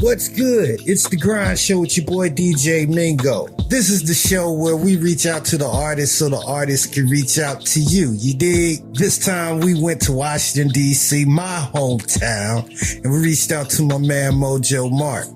What's good? It's the Grind Show with your boy DJ Mingo. This is the show where we reach out to the artists so the artists can reach out to you. You dig? This time we went to Washington, D.C., my hometown, and we reached out to my man Mojo Marc.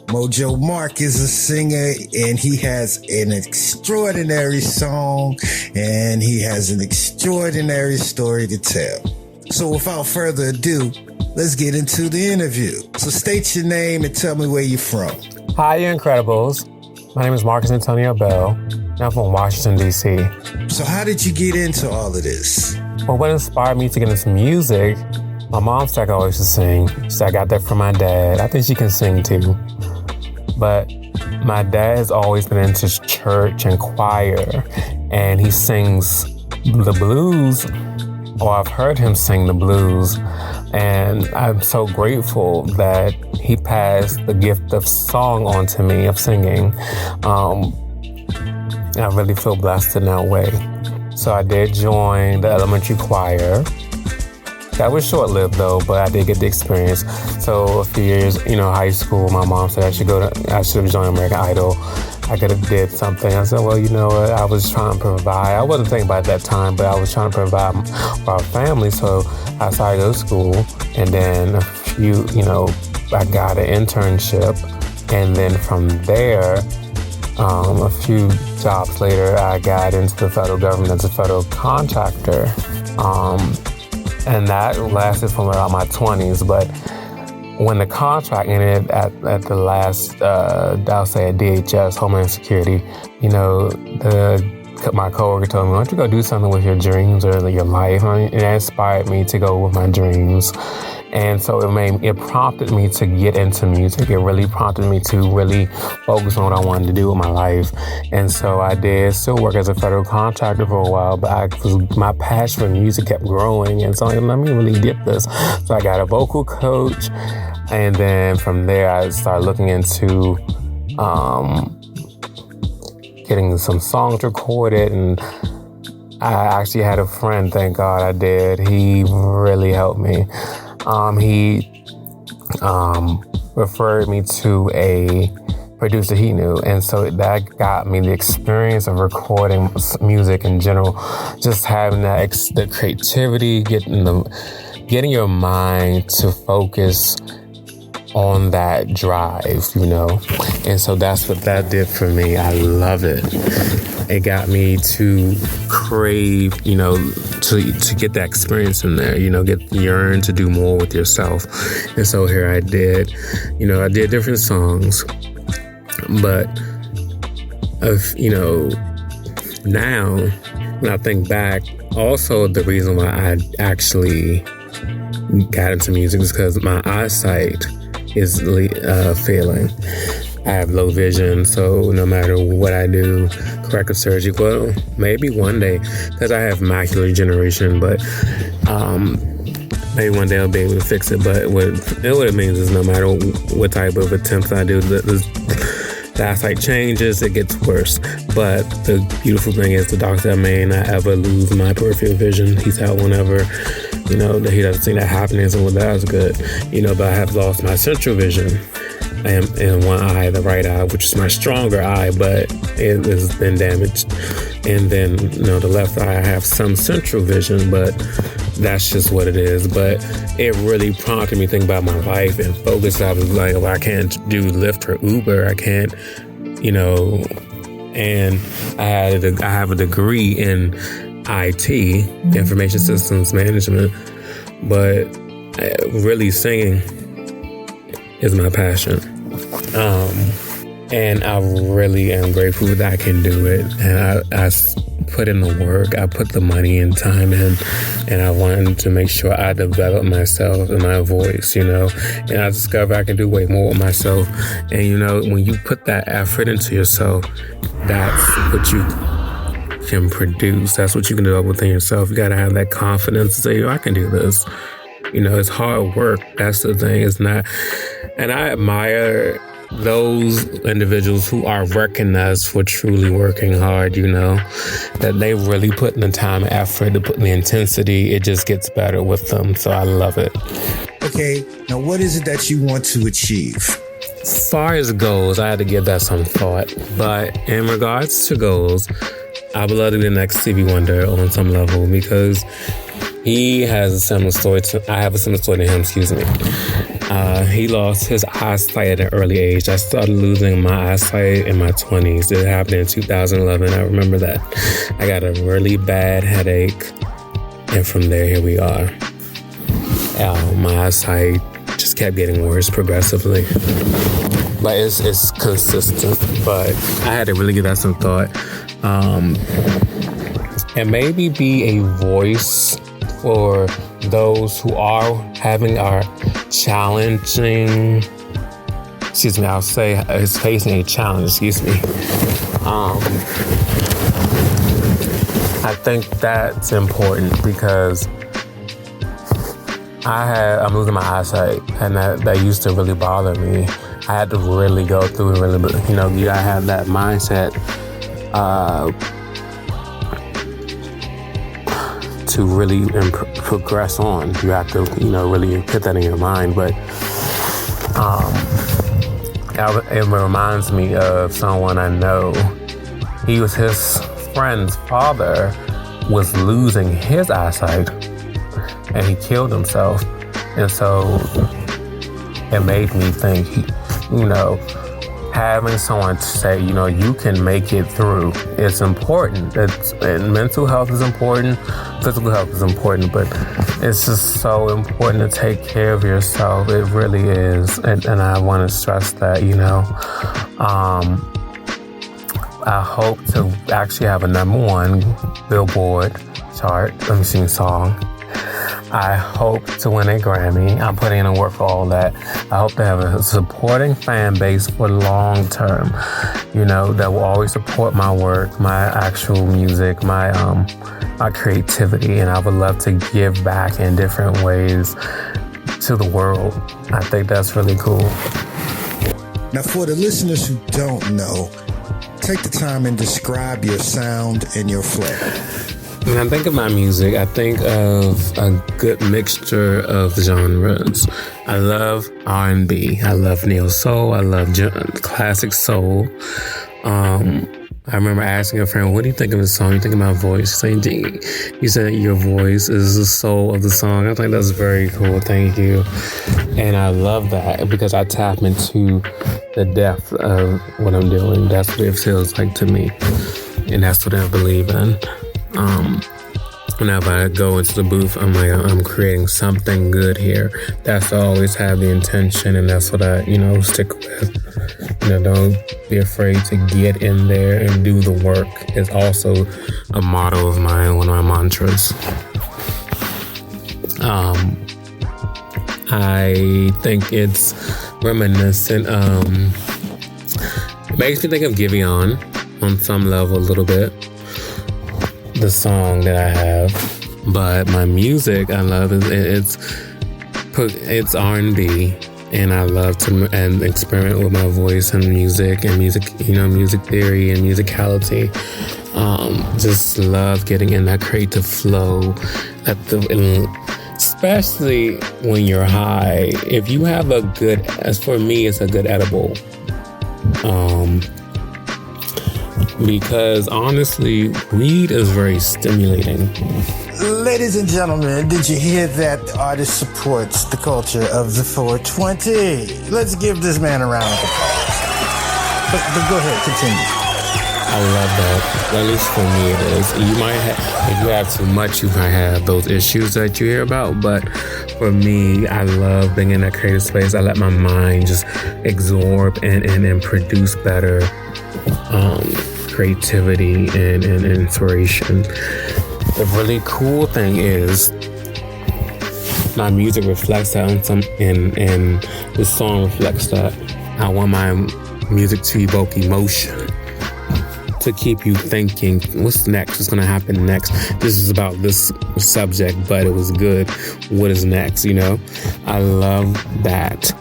Mojo Marc is a singer, and he has an extraordinary song, and he has an extraordinary story to tell. So without further ado, let's get into the interview. So state your name and tell me where you're from. Hi, you Incredibles. My name is Marcus Antonio Bell, and I'm from Washington, D.C. So how did you get into all of this? Well, what inspired me to get into music, my mom said I always used to sing. She said I got that from my dad. I think she can sing too. But my dad has always been into church and choir, and he sings the blues, or I've heard him sing the blues. And I'm so grateful that he passed the gift of song on to me, of singing. I really feel blessed in that way. So I did join the elementary choir. That was short-lived though, but I did get the experience. So a few years, high school, my mom said I should have joined American Idol. I could have did something. I said, well, you know what? I was trying to provide. I wasn't thinking about it at that time, but I was trying to provide for our family. So I started to go to school, and then I got an internship. And then from there, a few jobs later, I got into the federal government as a federal contractor. And that lasted from about my 20s. But when the contract ended at the last, I'll say at DHS, Homeland Security, my coworker told me, why don't you go do something with your dreams or your life? And it inspired me to go with my dreams. And so it prompted me to get into music. It really prompted me to really focus on what I wanted to do with my life. And so I did still work as a federal contractor for a while, but my passion for music kept growing. And so let me really get this. So I got a vocal coach. And then from there, I started looking into getting some songs recorded. And I actually had a friend, thank God I did. He really helped me. He referred me to a producer he knew. And so that got me the experience of recording music in general, just having the creativity, getting your mind to focus on that drive, And so that's what that did for me. I love it. It got me to crave, to get that experience in there, yearn to do more with yourself. And so here I did, I did different songs, but now when I think back, also the reason why I actually got into music is because my eyesight is failing. I have low vision, so no matter what I do, corrective surgery, well, maybe one day, because I have macular degeneration, but maybe one day I'll be able to fix it. But what it means is no matter what type of attempts I do, the eyesight changes, it gets worse. But the beautiful thing is the doctor may not ever lose my peripheral vision. He said whenever, he doesn't see that happening, so well, that's good. But I have lost my central vision in one eye, the right eye, which is my stronger eye, but it has been damaged. And then, the left eye, I have some central vision, but that's just what it is. But it really prompted me to think about my life and focus. I was like, well, I can't do Lyft or Uber. I can't, and I have a degree in IT, information systems management, but really singing is my passion. And I really am grateful that I can do it. And I put in the work, I put the money and time in, and I wanted to make sure I develop myself and my voice, and I discovered I can do way more with myself. And, when you put that effort into yourself, that's what you can produce. That's what you can develop within yourself. You got to have that confidence to say, I can do this. It's hard work. That's the thing. It's not. And I admire those individuals who are recognized for truly working hard, that they really put in the time and effort, to put in the intensity. It just gets better with them. So I love it. Okay, now what is it that you want to achieve? As far as goals, I had to give that some thought. But in regards to goals, I would love to be the next Stevie Wonder on some level because he has a similar story I have a similar story to him, excuse me. He lost his eyesight at an early age. I started losing my eyesight in my 20s. It happened in 2011. I remember that. I got a really bad headache. And from there, here we are. My eyesight just kept getting worse progressively. But it's consistent. But I had to really give that some thought. And maybe be a voice for those who are having our challenging, I'll say is facing a challenge, I think that's important because I'm losing my eyesight, and that used to really bother me. I had to really go through it, you gotta have that mindset to really progress on. You have to, really put that in your mind. But it reminds me of someone I know. His friend's father was losing his eyesight, and he killed himself. And so it made me think, having someone to say, you can make it through. It's important. And mental health is important. Physical health is important. But it's just so important to take care of yourself. It really is. And I want to stress that, I hope to actually have a #1 Billboard chart. Let me sing a song. I hope to win a Grammy. I'm putting in the work for all that. I hope to have a supporting fan base for long term, that will always support my work, my actual music, my creativity. And I would love to give back in different ways to the world. I think that's really cool. Now, for the listeners who don't know, take the time and describe your sound and your flow. When I think of my music, I think of a good mixture of genres. I love R&B. I love neo soul. I love classic soul. I remember asking a friend, "What do you think of the song? You think of my voice?" He said, "Your voice is the soul of the song." I think that's very cool. Thank you. And I love that because I tap into the depth of what I'm doing. That's what it feels like to me. And that's what I believe in. Whenever I go into the booth, I'm like, I'm creating something good here. That's what I always have the intention, and that's what I, stick with. Don't be afraid to get in there and do the work. It's also a motto of mine, one of my mantras. I think it's reminiscent. It makes me think of Giveon on some level a little bit. The song that I have, but my music I love it's R&B, and I love to experiment with my voice and music music theory and musicality. Just love getting in that creative flow especially when you're high. If you have as for me, it's a good edible. Because honestly, weed is very stimulating. Ladies and gentlemen, did you hear that the artist supports the culture of the 420? Let's give this man a round of applause. But go ahead, continue. I love that. At least for me it is. You might have, if you have too much, you might have those issues that you hear about. But for me, I love being in that creative space. I let my mind just absorb and produce better creativity and inspiration. The really cool thing is my music reflects that and the song reflects that. I want my music to evoke emotion, to keep you thinking, what's next? What's going to happen next? This is about this subject, but it was good. What is next? I love that.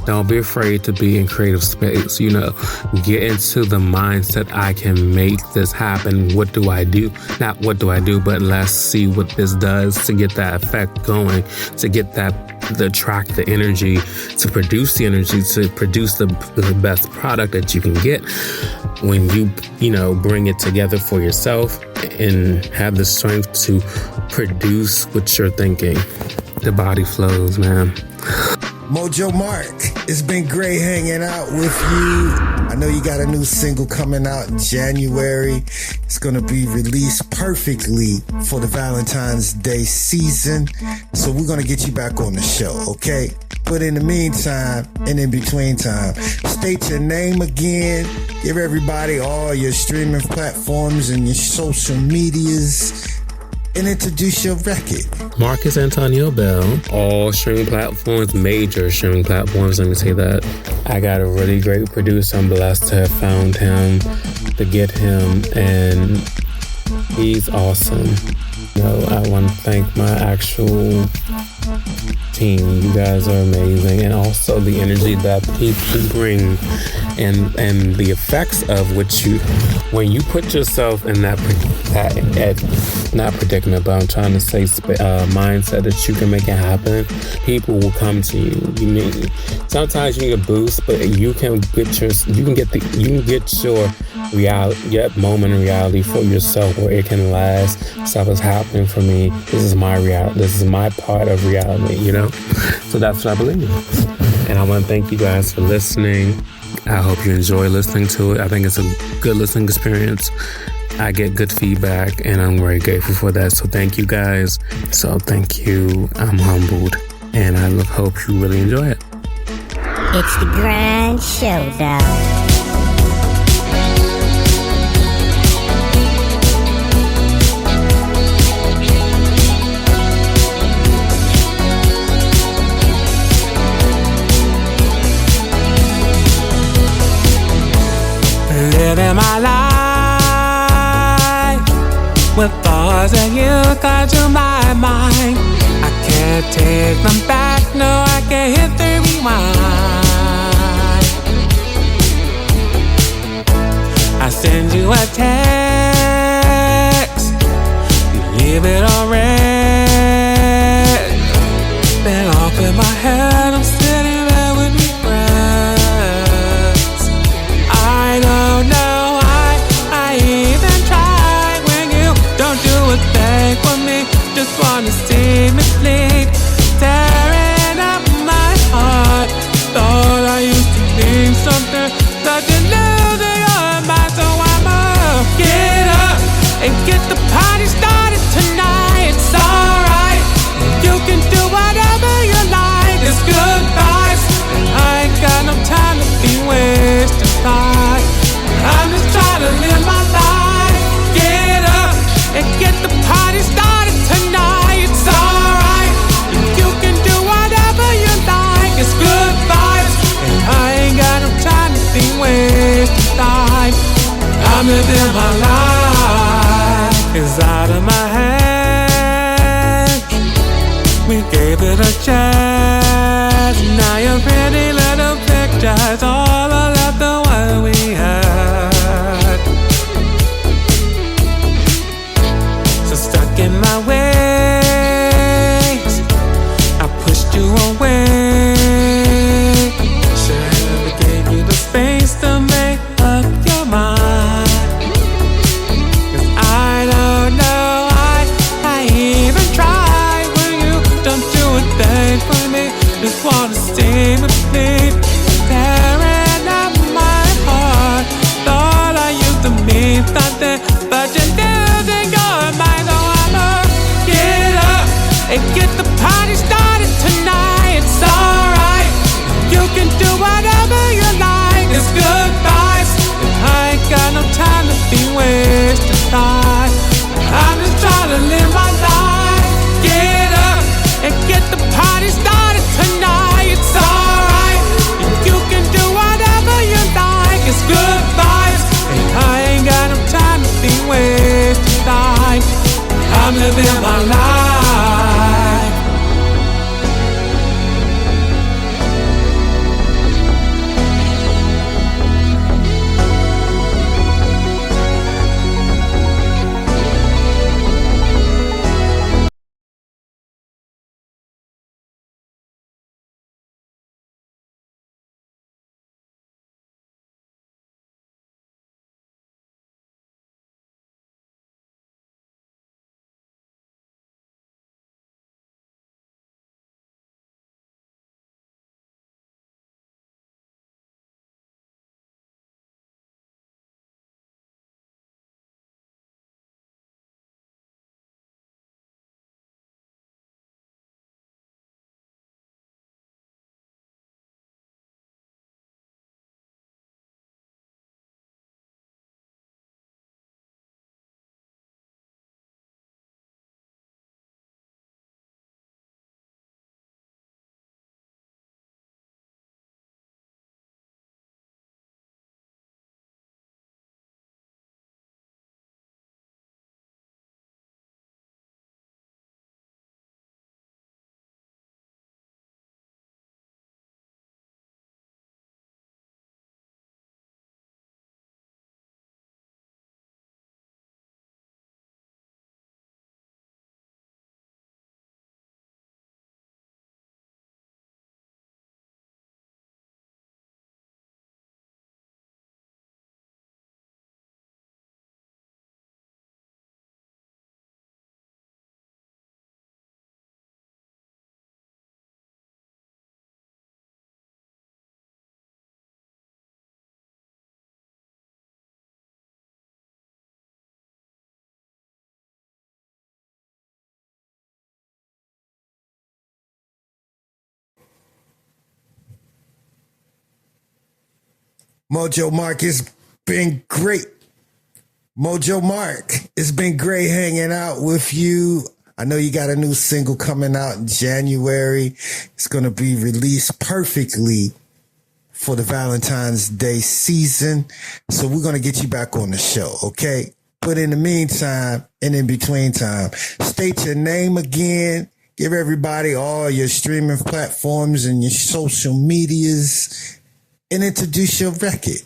Don't be afraid to be in creative space. Get into the mindset, I can make this happen. What do I do? Not what do I do, but let's see what this does to get that effect going, to get the attract the energy, to produce the energy, to produce the best product that you can get when you bring it together for yourself and have the strength to produce what you're thinking. The body flows, man. Mojo Marc, it's been great hanging out with you. I know you got a new single coming out in January. It's going to be released perfectly for the Valentine's Day season. So we're going to get you back on the show, okay? But in the meantime, and in between time, state your name again. Give everybody all your streaming platforms and your social medias. And introduce your record. Marcus Antonio Bell. All streaming platforms, major streaming platforms, let me say that. I got a really great producer. I'm blessed to have found him, to get him, and he's awesome. I want to thank my actual team. You guys are amazing. And also the energy that people bring and the effects of when you put yourself in that not predicament, but I'm trying to say mindset that you can make it happen, people will come to you. Sometimes you need a boost, but you can get your reality, your moment in reality for yourself where it can last. Stuff is happening for me. This is my reality. This is my part of reality, So that's what I believe. And I want to thank you guys for listening. I hope you enjoy listening to it. I think it's a good listening experience. I get good feedback, and I'm very grateful for that. So thank you guys. So thank you. I'm humbled, and I hope you really enjoy it. It's the Grind Showdown. Living my life with thoughts that you got to my mind. I can't take them back, no, I can't hit the rewind. I send you a text, you leave it on red. Then off in my head, I'm sitting there with regrets. I don't know why I even tried when you don't do a thing for me. Just wanna see me sleep, tearing up my heart. Thought I used to mean something, such a losing your mind. So I'ma get up and get the party started tonight. It's alright, you can do whatever you like. It's good vibes, I ain't got no time to be wasting time. I'm just trying to live my life. Get up and get the party started tonight. It's alright, you can do whatever you like. It's good vibes, and I ain't got no time to be wasting time. I'm living my life. It's out of my hands. We gave it a chance. Now your pretty little pictures all left the one we had. So stuck in my ways, I pushed you away. Should've gave you the space to make up your mind. 'Cause I don't know why I even tried when you don't do a thing for me. Just wanna stay with me, tearing up my heart. Thought I used to mean something, but you're losing your mind. So I'ma get up and get the party started tonight. It's alright, you can do whatever you like. It's good vibes, I ain't got no time to be wasting time. I'm just trying to live my life. Get up and get the party started tonight. It's alright, you can do whatever you like. It's good vibes, and I ain't got no time to be wasting time. I'm living my life. Mojo Marc, it's been great. Mojo Marc, it's been great hanging out with you. I know you got a new single coming out in January. It's going to be released perfectly for the Valentine's Day season. So we're going to get you back on the show, okay? But in the meantime, and in between time, state your name again. Give everybody all your streaming platforms and your social medias and introduce your record.